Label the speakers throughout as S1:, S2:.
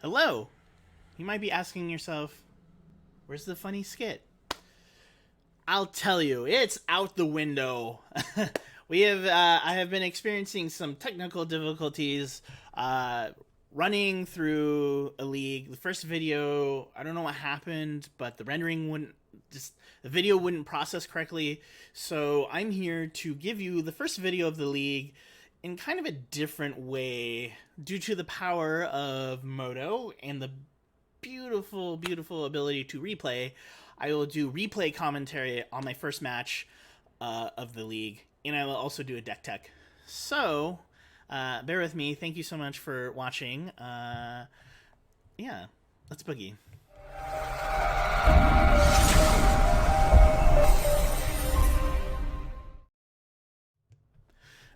S1: Hello! You might be asking yourself, where's the funny skit? I'll tell you, it's out the window. I have been experiencing some technical difficulties running through a league. The first video, I don't know what happened, but the video wouldn't process correctly. So I'm here to give you the first video of the league in kind of a different way due to the power of Moto and the beautiful, beautiful ability to replay. I will do replay commentary on my first match of the league, and I will also do a deck tech. So, bear with me. Thank you so much for watching. Yeah, let's boogie.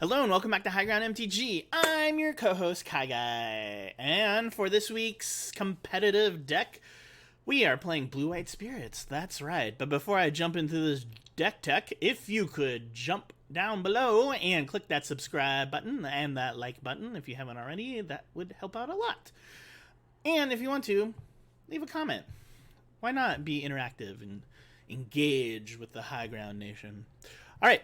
S1: Hello and welcome back to High Ground MTG. I'm your co-host KyGuy, and for this week's competitive deck, we are playing Blue-White Spirits. That's right. But before I jump into this deck tech, if you could jump down below and click that subscribe button and that like button if you haven't already, that would help out a lot. And if you want to, leave a comment. Why not be interactive and engage with the High Ground Nation? All right.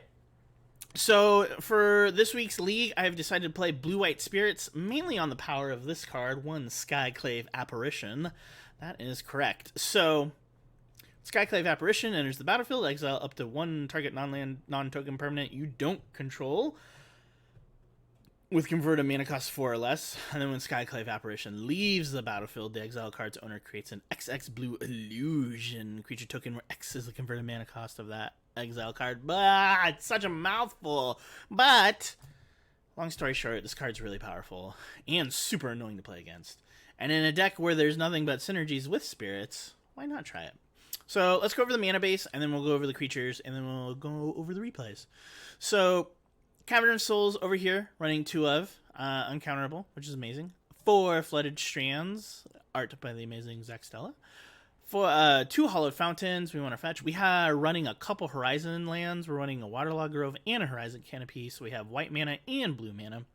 S1: So for this week's league, I've decided to play Blue-White Spirits, mainly on the power of this card, one Skyclave Apparition. That is correct. So, Skyclave Apparition enters the battlefield, exile up to one target non-land, non-token permanent you don't control, with converted mana cost 4 or less. And then when Skyclave Apparition leaves the battlefield, the exile card's owner creates an XX blue illusion creature token where X is the converted mana cost of that exile card. But it's such a mouthful. But long story short, this card's really powerful and super annoying to play against. And in a deck where there's nothing but synergies with spirits, why not try it? So let's go over the mana base, and then we'll go over the creatures, and then we'll go over the replays. So Cavern of Souls over here, running 2 of, uncounterable, which is amazing. 4 Flooded Strands, art by the amazing Zach Stella. For 2 Hollowed Fountains, we want to fetch. We are running a couple Horizon lands. We're running a Waterlogged Grove and a Horizon Canopy, so we have white mana and blue mana.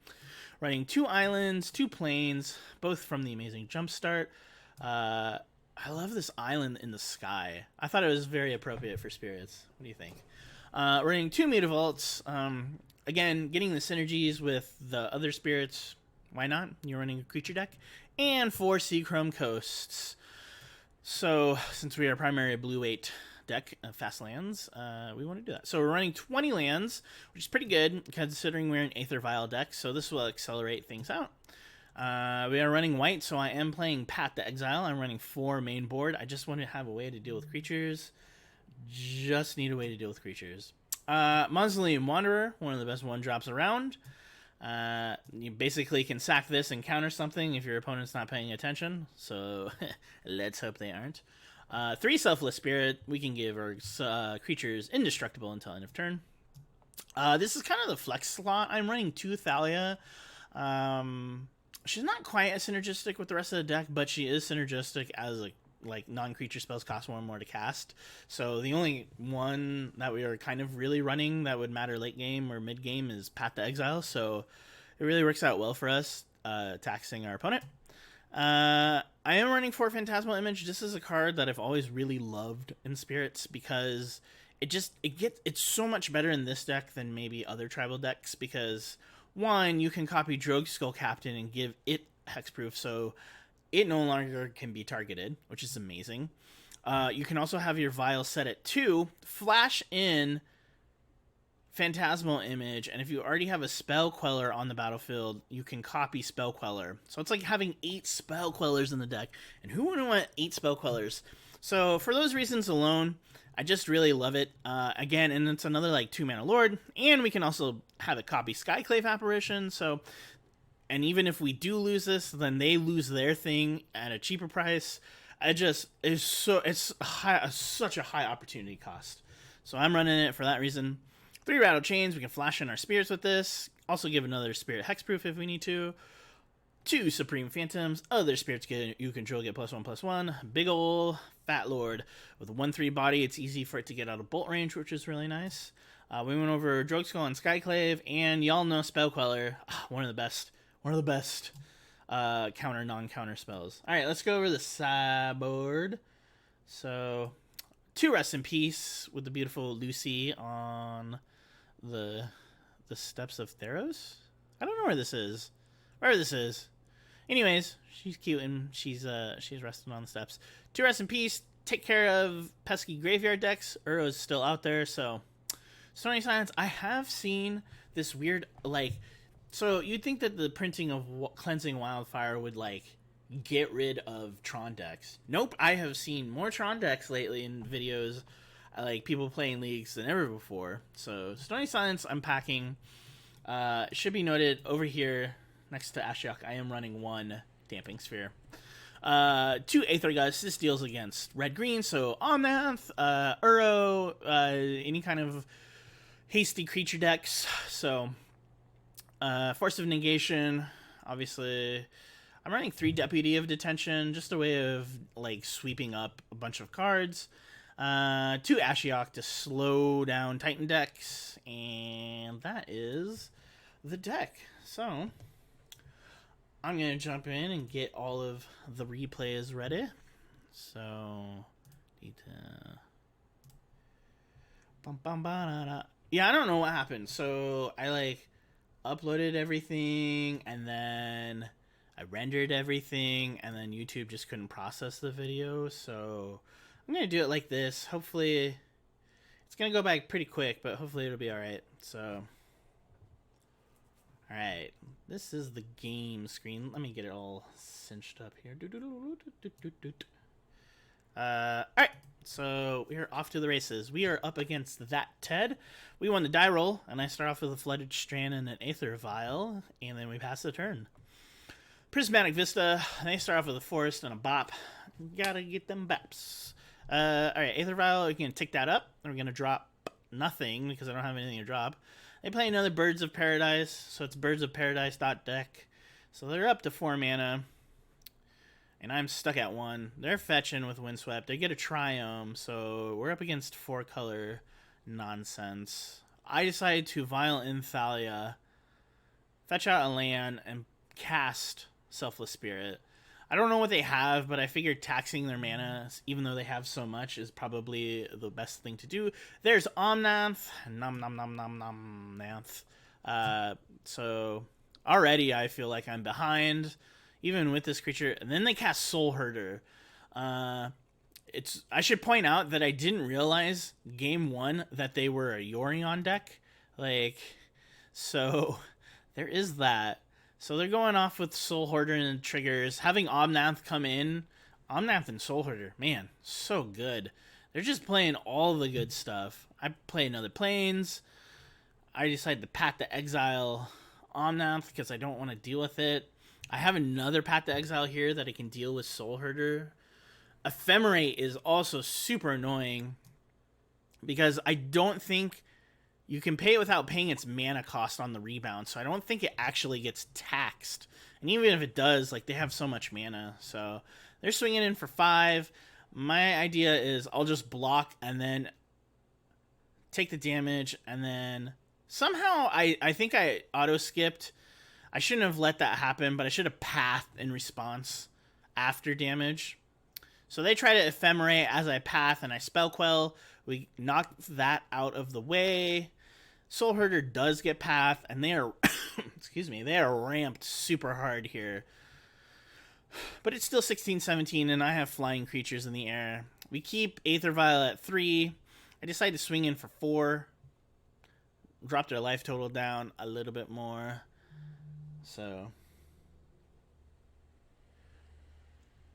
S1: Running 2 islands, 2 plains, both from the amazing Jumpstart. I love this island in the sky. I thought it was very appropriate for spirits. What do you think? Running 2 Mutavaults. Again, getting the synergies with the other spirits. Why not? You're running a creature deck. And 4 Seachrome Coasts. So, since we are primary blue-8 deck of fast lands, we want to do that. So we're running 20 lands, which is pretty good considering we're an Aether Vial deck, so this will accelerate things out. We are running white, so I am playing Path to Exile. I'm running 4 main board. I just want to have a way to deal with creatures. Just need a way to deal with creatures. Mausoleum Wanderer, one of the best 1-drops around. You basically can sack this and counter something if your opponent's not paying attention, so let's hope they aren't. 3 Selfless Spirit, we can give our creatures indestructible until end of turn. This is kind of the flex slot. I'm running 2 Thalia. She's not quite as synergistic with the rest of the deck, but she is synergistic as non-creature spells cost 1 more to cast. So the only one that we are kind of really running that would matter late game or mid game is Path to Exile. So it really works out well for us, taxing our opponent. I am running 4 Phantasmal Image. This is a card that I've always really loved in Spirits because it's so much better in this deck than maybe other tribal decks because, one, you can copy Drogue Skull Captain and give it hexproof, so it no longer can be targeted, which is amazing. You can also have your Vial set at 2, flash in Phantasmal Image, and if you already have a Spell Queller on the battlefield, you can copy Spell Queller. So it's like having 8 Spell Quellers in the deck, and who wouldn't want 8 Spell Quellers? So for those reasons alone, I just really love it. Again, and it's another 2-mana Lord, and we can also have it copy Skyclave Apparition, so, and even if we do lose this, then they lose their thing at a cheaper price. It's such a high opportunity cost. So I'm running it for that reason. 3 Rattle Chains, we can flash in our spirits with this. Also give another spirit hexproof if we need to. 2 Supreme Phantoms. Other spirits you control get +1/+1. Big ol' Fat Lord with a 1/3 body. It's easy for it to get out of bolt range, which is really nice. We went over Drogue Skull and Skyclave, and y'all know Spell Queller. One of the best. counter non-counter spells. All right, let's go over the sideboard. So 2 Rest in Peace with the beautiful Lucy on the steps of Theros. I don't know where this is. Wherever this is. Anyways, she's cute and she's resting on the steps. 2 Rest in Peace. Take care of pesky graveyard decks. Uro's still out there, so Stony Silence. I have seen this weird, like, so you'd think that the printing of Cleansing Wildfire would, like, get rid of Tron decks. Nope, I have seen more Tron decks lately in videos, like, people playing Leagues than ever before. So Stony Silence, I'm packing. Should be noted over here next to Ashiok, I am running 1 Damping Sphere. 2 Aether Gust. This deals against red-green, so Omnath, Uro, any kind of hasty creature decks. So, Force of Negation, obviously. I'm running 3 Deputy of Detention, just a way of, like, sweeping up a bunch of cards. 2 Ashiok to slow down Titan decks, and that is the deck. So I'm going to jump in and get all of the replays ready. So, need to... Yeah, I don't know what happened. So, I, like, uploaded everything, and then I rendered everything, and then YouTube just couldn't process the video. So, I'm going to do it like this. Hopefully, it's going to go back pretty quick, but hopefully it'll be alright. So... Alright, this is the game screen. Let me get it all cinched up here. Alright, so we are off to the races. We are up against that Ted. We won the die roll, and I start off with a Flooded Strand and an Aether Vial, and then we pass the turn. Prismatic Vista, they start off with a Forest and a Bop. Gotta get them Baps. Alright, Aether Vial, we can tick that up. We're gonna drop nothing, because I don't have anything to drop. They play another Birds of Paradise, so it's Birds of Paradise deck. So they're up to 4 mana, and I'm stuck at 1. They're fetching with Windswept. They get a Triome, so we're up against 4-color nonsense. I decided to Violent Thalia, fetch out a land, and cast Selfless Spirit. I don't know what they have, but I figured taxing their mana, even though they have so much, is probably the best thing to do. There's Omnath. Nom nom nom nom nom Nath. So already I feel like I'm behind, even with this creature. And then they cast Soul Herder. I should point out that I didn't realize game 1 that they were a Yorion deck. Like, so there is that. So they're going off with Soul Hoarder and triggers. Having Omnath come in. Omnath and Soul Hoarder. Man, so good. They're just playing all the good stuff. I play another Plains. I decided to Path to Exile Omnath because I don't want to deal with it. I have another Path to Exile here that I can deal with Soul Herder. Ephemerate is also super annoying because I don't think you can pay it without paying its mana cost on the rebound, so I don't think it actually gets taxed. And even if it does, like, they have so much mana, so they're swinging in for 5. My idea is I'll just block and then take the damage, and then somehow I think I auto-skipped. I shouldn't have let that happen, but I should have pathed in response after damage. So they try to Ephemerate as I path, and I Spell Quell. We knock that out of the way. Soul Herder does get path, and they are, excuse me, they are ramped super hard here. But it's still 16-17, and I have flying creatures in the air. We keep Aether Vial at 3. I decide to swing in for 4. Drop their life total down a little bit more. So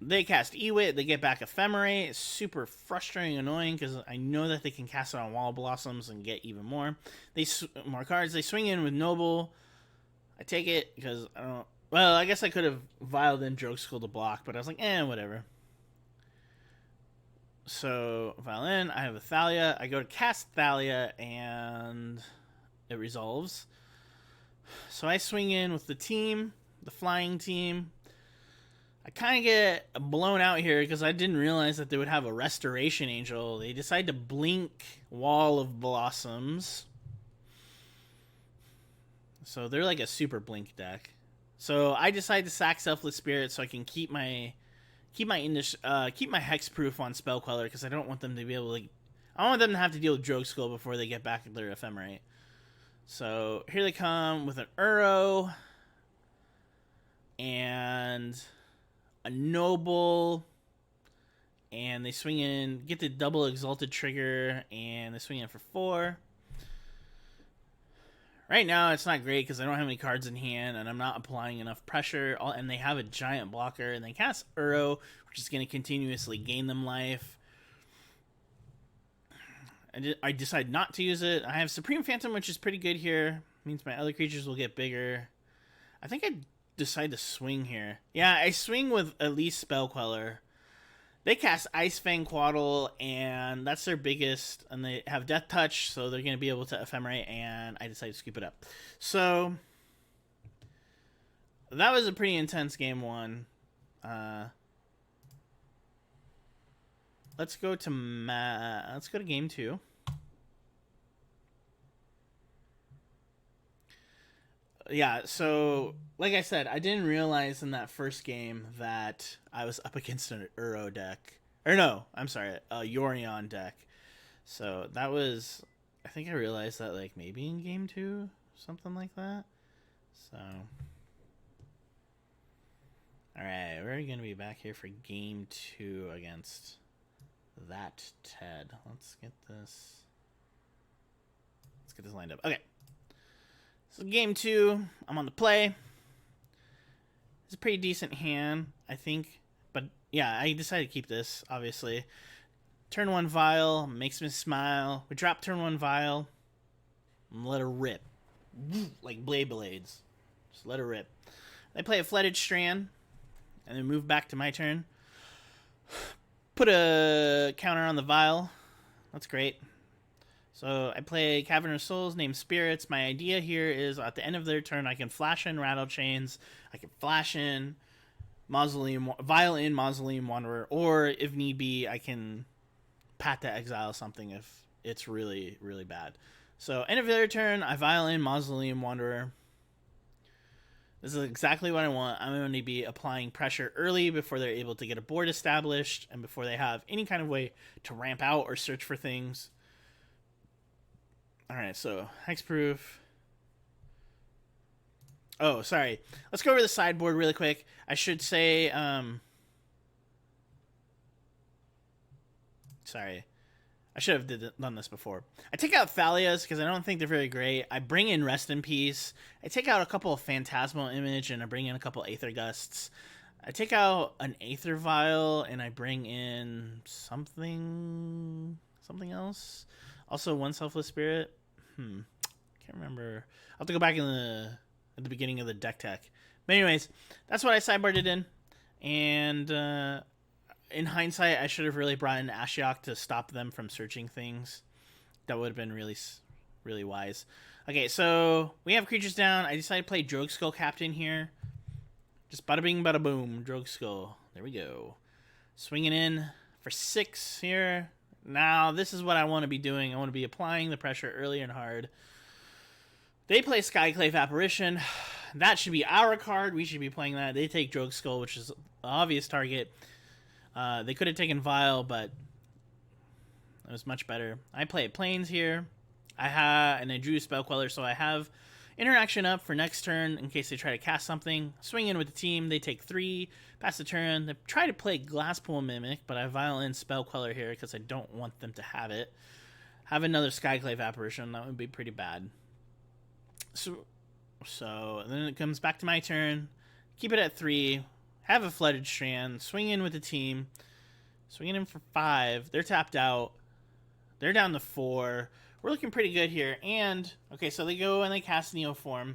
S1: they cast Ewit, they get back Ephemerate. It's super frustrating and annoying because I know that they can cast it on Wall Blossoms and get even more. More cards. They swing in with Noble. I take it because I don't. Well, I guess I could have vialed in Drogue Skull to block, but I was like, whatever. So vial in. I have a Thalia. I go to cast Thalia and it resolves. So I swing in with the team, the flying team. I kind of get blown out here because I didn't realize that they would have a Restoration Angel. They decide to blink Wall of Blossoms. So they're like a super blink deck. So I decided to sack Selfless Spirit so I can keep my hexproof on Spell Queller, because I don't want them to be able to. I don't want them to have to deal with Drogue Skull before they get back their Ephemerate. So here they come with an Uro and a Noble, and they swing in, get the double Exalted trigger, and they swing in for 4. Right now, it's not great because I don't have any cards in hand, and I'm not applying enough pressure, and they have a giant blocker, and they cast Uro, which is going to continuously gain them life. I decide not to use it. I have Supreme Phantom, which is pretty good here. Means my other creatures will get bigger. I think I decide to swing here. Yeah, I swing with at least Spell Queller. They cast Ice Fang Quaddle, and that's their biggest, and they have Death Touch, so they're going to be able to Ephemerate, and I decided to scoop it up. So, that was a pretty intense game 1. Let's go to game 2. Yeah, so like I said, I didn't realize in that first game that I was up against an Uro deck. Or no, I'm sorry, a Yorion deck. So that was, I think I realized that like maybe in game 2, something like that. So, alright, we're going to be back here for game 2 against that Ted. Let's get this lined up. Okay. So game 2, I'm on the play. It's a pretty decent hand, I think. But yeah, I decided to keep this, obviously. Turn 1 Vial, makes me smile. We drop turn 1 Vial, and let her rip. Like Blade Blades. Just let her rip. I play a Flooded Strand, and then move back to my turn. Put a counter on the Vial. That's great. So I play Cavern of Souls, name Spirits. My idea here is at the end of their turn, I can flash in Rattle Chains. I can flash in Vial in Mausoleum Wanderer, or if need be, I can Path to Exile something if it's really, really bad. So end of their turn, I Vial in Mausoleum Wanderer. This is exactly what I want. I'm going to be applying pressure early before they're able to get a board established and before they have any kind of way to ramp out or search for things. Alright, so hexproof. Oh, sorry. Let's go over the sideboard really quick. I should say, sorry. I should have done this before. I take out Thalias because I don't think they're very great. I bring in Rest in Peace. I take out a couple of Phantasmal Image, and I bring in a couple Aether Gusts. I take out an Aether Vial, and I bring in something else. Also, one Selfless Spirit. Can't remember. I'll have to go back at the beginning of the deck tech. But anyways, that's what I sideboarded in. And in hindsight, I should have really brought in Ashiok to stop them from searching things. That would have been really, really wise. Okay, so we have creatures down. I decided to play Drogue Skull Captain here. Just bada bing, bada boom. Drogue Skull. There we go. Swinging in for 6 here. Now, this is what I want to be doing. I want to be applying the pressure early and hard. They play Skyclave Apparition. That should be our card. We should be playing that. They take Drogue Skull, which is an obvious target. They could have taken Vial, but it was much better. I play Plains here. And I drew Spell Queller, so I have interaction up for next turn in case they try to cast something. Swing in with the team. They take 3. Pass the turn. They try to play Glasspool Mimic, but I Vial in Spell Queller here because I don't want them to have it. Have another Skyclave Apparition. That would be pretty bad. So then it comes back to my turn. Keep it at 3. Have a Flooded Strand. Swing in with the team. Swinging in for 5. They're tapped out. They're down to 4. We're looking pretty good here. And, okay, so they go and they cast Neoform.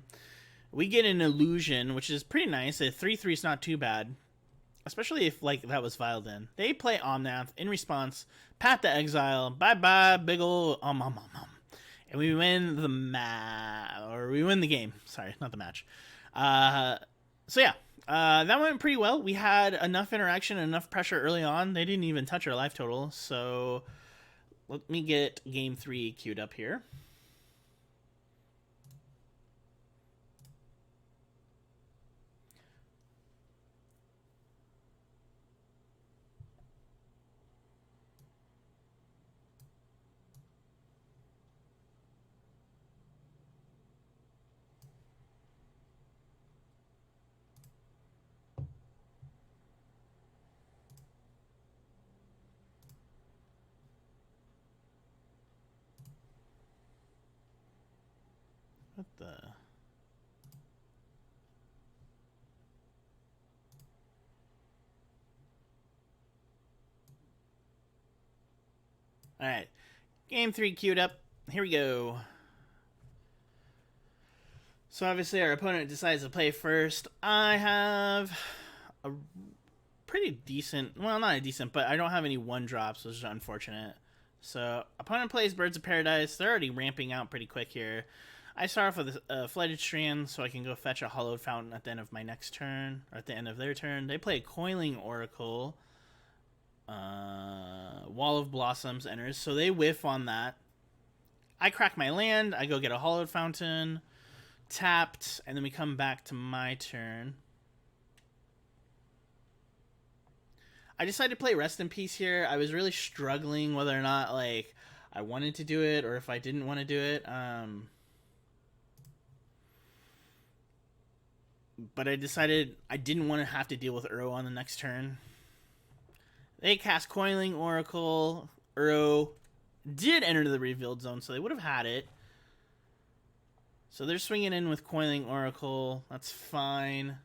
S1: We get an Illusion, which is pretty nice. A 3/3 is not too bad. Especially if, like, that was Vialed in. They play Omnath. In response, Path to Exile. Bye-bye, big ol' And we win we win the game. Sorry, not the match. So yeah, that went pretty well. We had enough interaction, enough pressure early on. They didn't even touch our life total. So let me get game 3 queued up here. Alright. Game 3 queued up. Here we go. So obviously our opponent decides to play first. I have a pretty decent, well, not a decent, but I don't have any 1-drops, which is unfortunate. So opponent plays Birds of Paradise. They're already ramping out pretty quick here. I start off with a Flighted Strand, so I can go fetch a Hollowed Fountain at the end of my next turn, or at the end of their turn. They play Coiling Oracle. Wall of Blossoms enters, so they whiff on that. I crack my land. I go get a Hollowed Fountain, tapped, and then we come back to my turn. I decided to play Rest in Peace here. I was really struggling whether or not like I wanted to do it or if I didn't want to do it. But I decided I didn't want to have to deal with Uro on the next turn. They cast Coiling Oracle. Uro did enter the revealed zone, so they would have had it. So they're swinging in with Coiling Oracle. That's fine.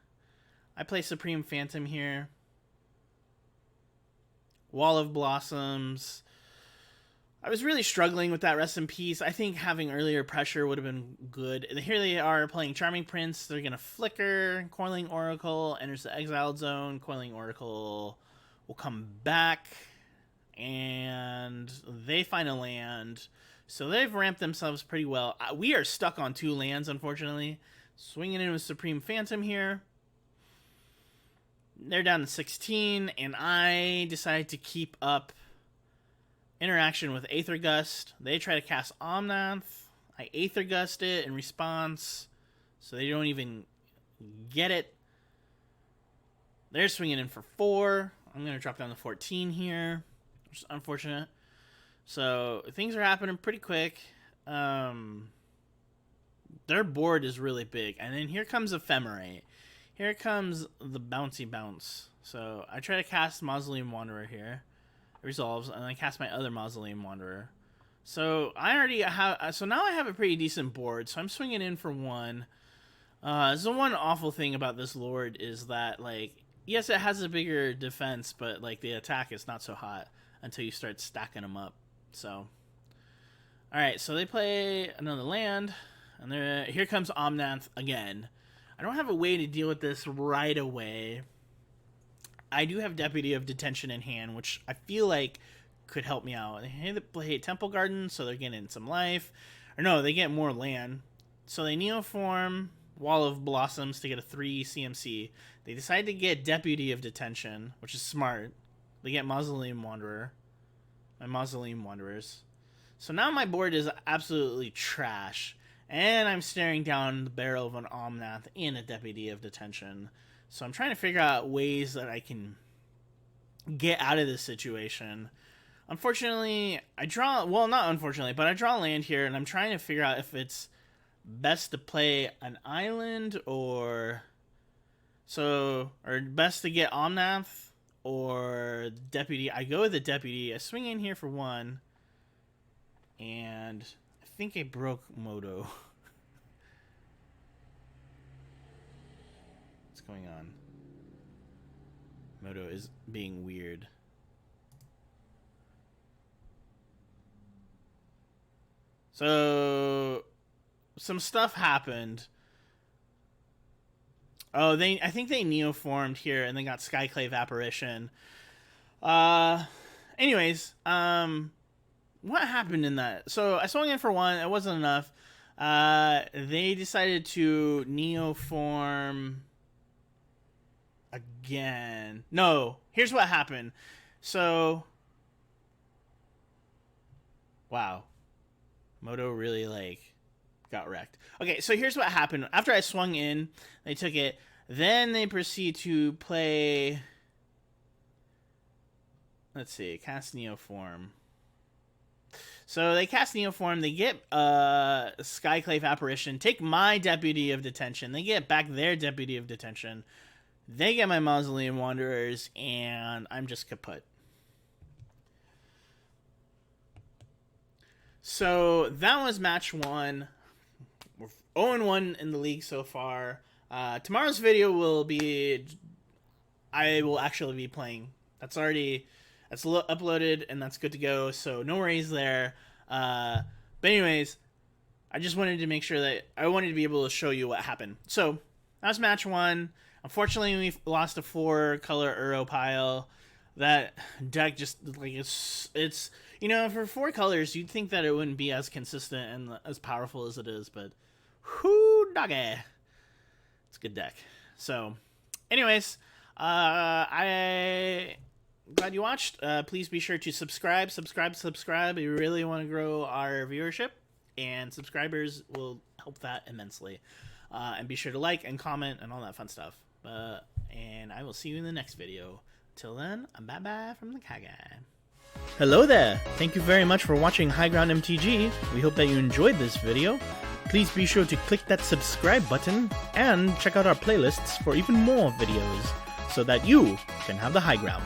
S1: I play Supreme Phantom here. Wall of Blossoms. I was really struggling with that Rest in Peace. I think having earlier pressure would have been good. And here they are playing Charming Prince. They're going to flicker. Coiling Oracle enters the exiled zone. Coiling Oracle will come back. And they find a land. So they've ramped themselves pretty well. We are stuck on 2 lands, unfortunately. Swinging in with Supreme Phantom here. They're down to 16, and I decide to keep up interaction with Aether Gust. They try to cast Omnath. I Aether Gust it in response, so they don't even get it. They're swinging in for 4. I'm going to drop down to 14 here, which is unfortunate. So things are happening pretty quick. Their board is really big, and then here comes Ephemerate. Here comes the Bouncy Bounce. So I try to cast Mausoleum Wanderer here. It resolves, and I cast my other Mausoleum Wanderer. So I already have. So now I have a pretty decent board. So I'm swinging in for 1. So one awful thing about this Lord is that, like, yes, it has a bigger defense, but like the attack is not so hot until you start stacking them up. So, all right. So they play another land, and here comes Omnath again. I don't have a way to deal with this right away. I do have Deputy of Detention in hand, which I feel like could help me out. They play Temple Garden, so they're getting some life. Or no, they get more land. So they Neoform Wall of Blossoms to get a 3 CMC. They decide to get Deputy of Detention, which is smart. They get Mausoleum Wanderer. My Mausoleum Wanderers. So now my board is absolutely trash. And I'm staring down the barrel of an Omnath and a Deputy of Detention. So I'm trying to figure out ways that I can get out of this situation. Unfortunately, I draw... Well, not unfortunately, but I draw land here, and I'm trying to figure out if it's best to play an island or... or best to get Omnath or Deputy. I go with the Deputy. I swing in here for 1. And... I think I broke Moto. What's going on? Moto is being weird. So some stuff happened. Oh, I think they neoformed here and then got Skyclave Apparition. Anyways, what happened in that? So I swung in for 1. It wasn't enough. They decided to neoform again. No, here's what happened. So, wow. Moto really, like, got wrecked. Okay, so here's what happened. After I swung in, they took it. Then they proceed to play... Let's see. Cast Neoform. So they cast Neoform, they get Skyclave Apparition, take my Deputy of Detention, they get back their Deputy of Detention, they get my Mausoleum Wanderers, and I'm just kaput. So that was match 1. We're 0-1 in the league so far. Tomorrow's video will be... I will actually be playing. That's already... That's uploaded, and that's good to go, so no worries there. But anyways, I just wanted to make sure that I wanted to be able to show you what happened. So that was match 1. Unfortunately, we lost a 4-color Uro Pile. That deck just, like, it's you know, for 4 colors, you'd think that it wouldn't be as consistent and as powerful as it is, but whoo doggy, it's a good deck. So anyways, I'm glad you watched. Please be sure to subscribe. We really want to grow our viewership, and subscribers will help that immensely. And be sure to like and comment and all that fun stuff. And I will see you in the next video. Till then, bye-bye from the KyGuy. Hello there! Thank you very much for watching High Ground MTG. We hope that you enjoyed this video. Please be sure to click that subscribe button and check out our playlists for even more videos so that you can have the high ground.